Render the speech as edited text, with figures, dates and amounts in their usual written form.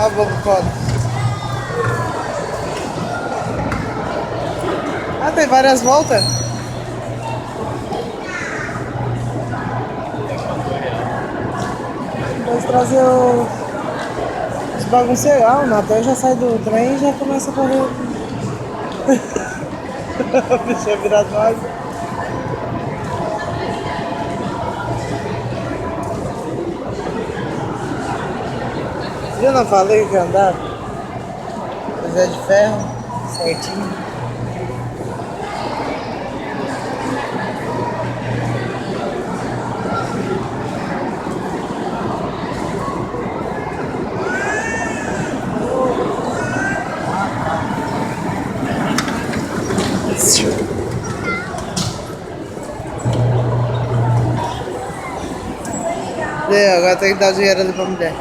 Ah, vou foda. Ah, tem várias voltas. Vamos trazer os bagunceiros. O Natan já sai do trem e já começa a correr. O bicho é virado mais. Eu não falei que andava? Mas é de ferro, certinho. Agora tem que dar o dinheiro ali pra mulher.